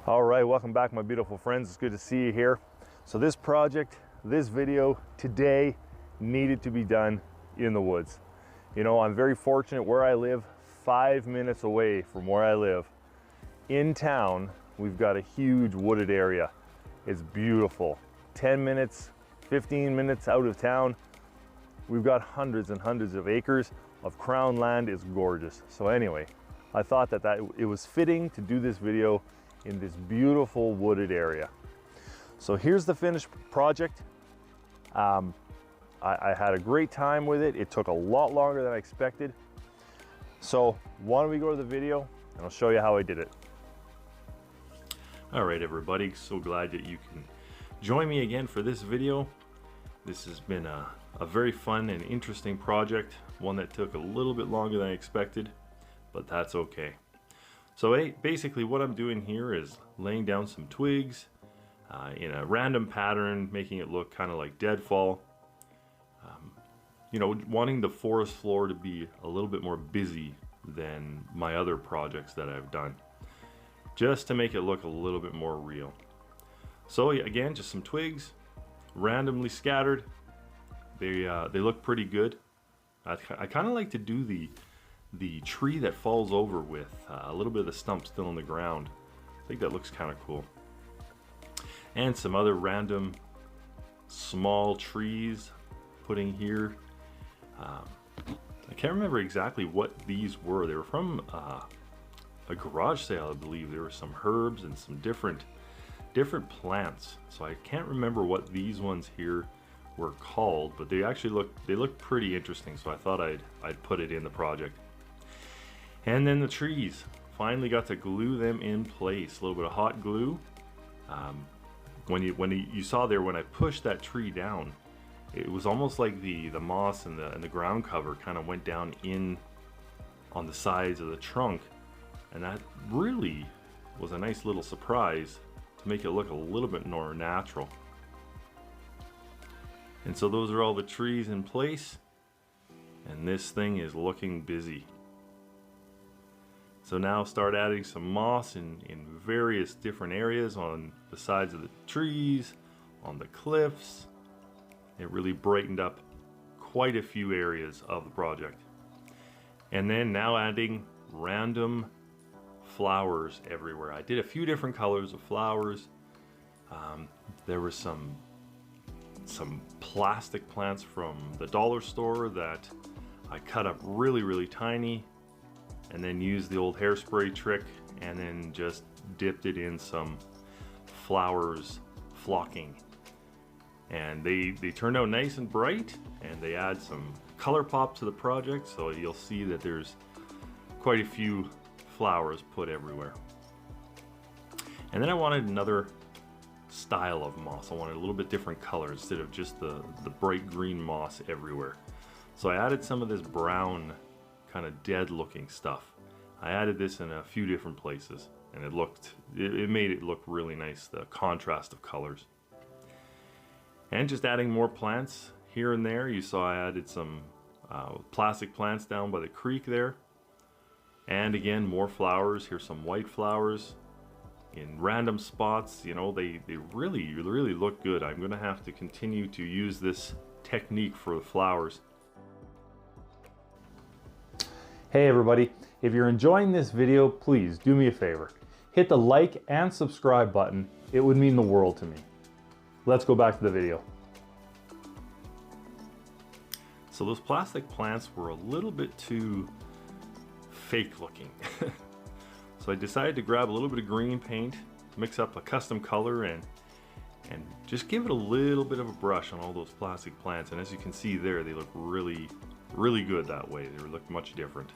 All right, welcome back, my beautiful friends. It's good to see you here. So this project, this video today needed to be done in the woods. You know, I'm very fortunate where I live, 5 minutes away from where I live. In town, we've got a huge wooded area. It's beautiful. 10 minutes, 15 minutes out of town, we've got hundreds and hundreds of acres of crown land. It's gorgeous. So anyway, I thought that it was fitting to do this video in this beautiful wooded area. So here's the finished project. I had a great time with it. It took a lot longer than I expected. So why don't we go to the video and I'll show you how I did it. All right, everybody, so glad that you can join me again for this video. This has been a very fun and interesting project, one that took a little bit longer than I expected, but that's okay. So basically what I'm doing here is laying down some twigs in a random pattern, making it look kind of like deadfall. You know, wanting the forest floor to be a little bit more busy than my other projects that I've done, just to make it look a little bit more real. So again, just some twigs, randomly scattered. They look pretty good. I kind of like to do the tree that falls over with a little bit of the stump still in the ground. I think that looks kind of cool. And some other random small trees putting here. I can't remember exactly what these were. They were from a garage sale, I believe. There were some herbs and some different plants. So I can't remember what these ones here were called, but they actually look pretty interesting. So I thought I'd put it in the project. And then the trees, finally got to glue them in place. A little bit of hot glue. When you saw there, when I pushed that tree down, it was almost like the moss and the ground cover kind of went down in on the sides of the trunk, and that really was a nice little surprise to make it look a little bit more natural. And so those are all the trees in place, and this thing is looking busy. So now start adding some moss in various different areas on the sides of the trees, on the cliffs. It really brightened up quite a few areas of the project. And then now adding random flowers everywhere. I did a few different colors of flowers. There was some plastic plants from the dollar store that I cut up really tiny, and then used the old hairspray trick and then just dipped it in some flowers flocking. And they turned out nice and bright, and they add some color pop to the project, so you'll see that there's quite a few flowers put everywhere. And then I wanted another style of moss. I wanted a little bit different color instead of just the bright green moss everywhere. So I added some of this brown kind of dead looking stuff. I added this in a few different places, and it made it look really nice, the contrast of colors. And just adding more plants here and there. You saw I added some plastic plants down by the creek there, and again more flowers. Here's some white flowers in random spots. You know, they really look good. I'm gonna have to continue to use this technique for the flowers. Hey everybody, if you're enjoying this video, please do me a favor. Hit the like and subscribe button. It would mean the world to me. Let's go back to the video. So those plastic plants were a little bit too fake looking. So I decided to grab a little bit of green paint, mix up a custom color, and just give it a little bit of a brush on all those plastic plants. And as you can see there, they look really good that way. They look much different.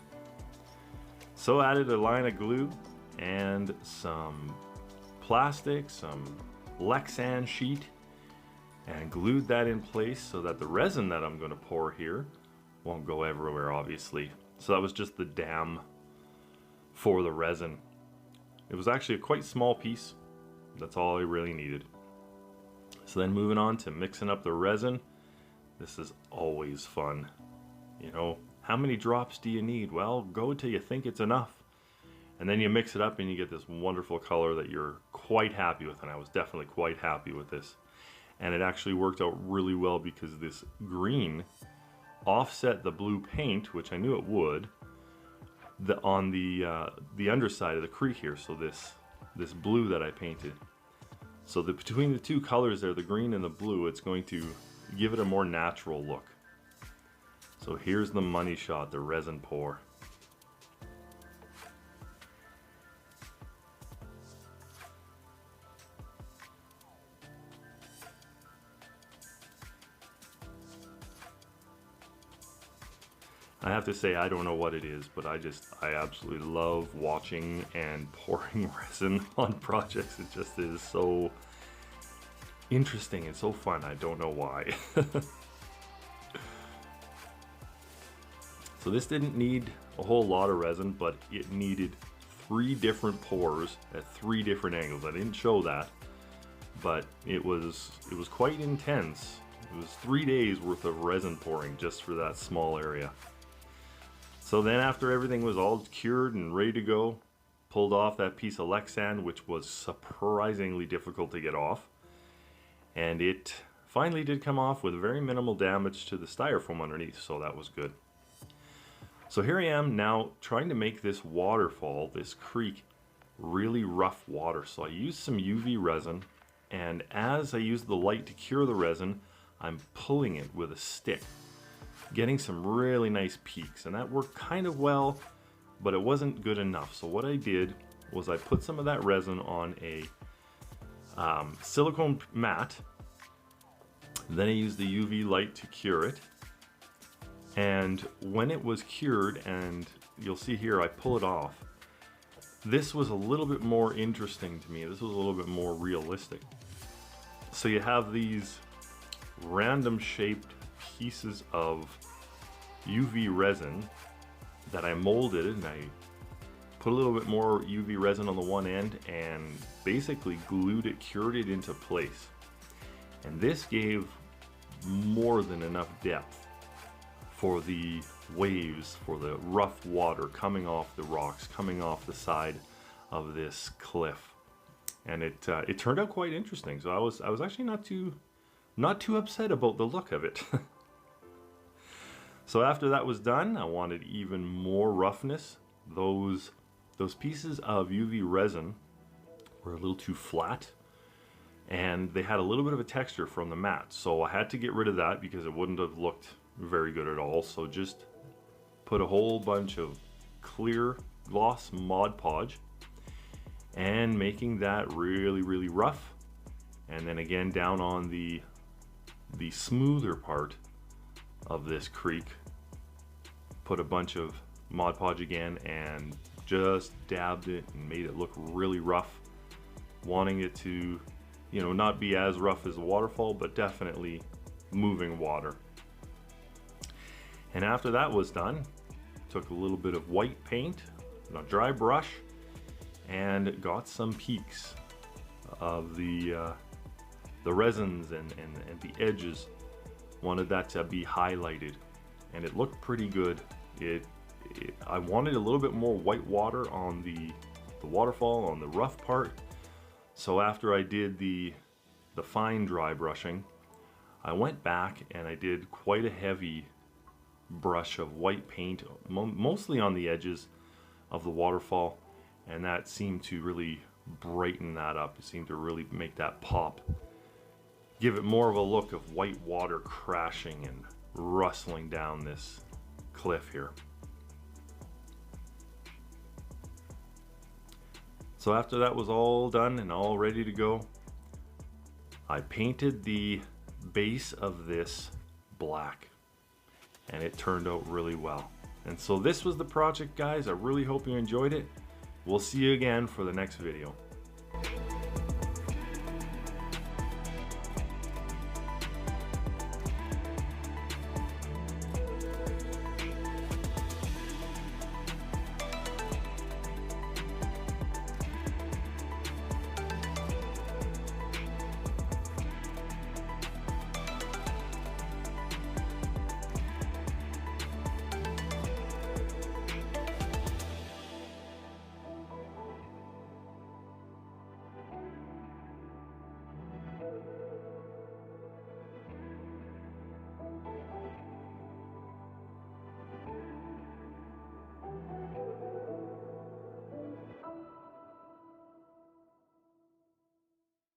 So added a line of glue and some plastic, some Lexan sheet, and glued that in place so that the resin that I'm going to pour here won't go everywhere, obviously. So that was just the dam for the resin. It was actually a quite small piece. That's all I really needed. So then moving on to mixing up the resin. This is always fun. You know, how many drops do you need? Well, go till you think it's enough. And then you mix it up and you get this wonderful color that you're quite happy with, and I was definitely quite happy with this. And it actually worked out really well because this green offset the blue paint, which I knew it would, on the underside of the creek here. So this blue that I painted. So between the two colors there, the green and the blue, it's going to give it a more natural look. So here's the money shot, the resin pour. I have to say, I don't know what it is, but I absolutely love watching and pouring resin on projects. It just is so interesting and so fun. I don't know why. So this didn't need a whole lot of resin, but it needed 3 different pours at 3 different angles. I didn't show that, but it was quite intense. It was 3 days worth of resin pouring just for that small area. So then after everything was all cured and ready to go, pulled off that piece of Lexan, which was surprisingly difficult to get off. And it finally did come off with very minimal damage to the styrofoam underneath, so that was good. So here I am now trying to make this waterfall, this creek, really rough water. So I used some UV resin, and as I used the light to cure the resin, I'm pulling it with a stick, getting some really nice peaks, and that worked kind of well, but it wasn't good enough. So what I did was I put some of that resin on a silicone mat, then I used the UV light to cure it, and when it was cured, and you'll see here I pull it off, this was a little bit more interesting to me. This was a little bit more realistic. So you have these random shaped pieces of UV resin that I molded, and I put a little bit more UV resin on the one end and basically glued it, cured it into place. And this gave more than enough depth for the waves, for the rough water coming off the rocks, coming off the side of this cliff. And it turned out quite interesting. So I was actually not too upset about the look of it. So after that was done, I wanted even more roughness. Those pieces of UV resin were a little too flat, and they had a little bit of a texture from the mat. So I had to get rid of that because it wouldn't have looked very good at all. So just put a whole bunch of clear gloss Mod Podge and making that really, really rough. And then again down on the smoother part of this creek, put a bunch of Mod Podge again and just dabbed it and made it look really rough, wanting it to, you know, not be as rough as a waterfall, but definitely moving water. And after that was done, took a little bit of white paint, a dry brush, and got some peaks of the resins and the edges. Wanted that to be highlighted, and it looked pretty good. I wanted a little bit more white water on the waterfall, on the rough part. So after I did the fine dry brushing, I went back and I did quite a heavy brush of white paint, mostly on the edges of the waterfall, and that seemed to really brighten that up. It seemed to really make that pop, give it more of a look of white water crashing and rustling down this cliff here. So after that was all done and all ready to go, I painted the base of this black, and it turned out really well. And so this was the project, guys. I really hope you enjoyed it. We'll see you again for the next video.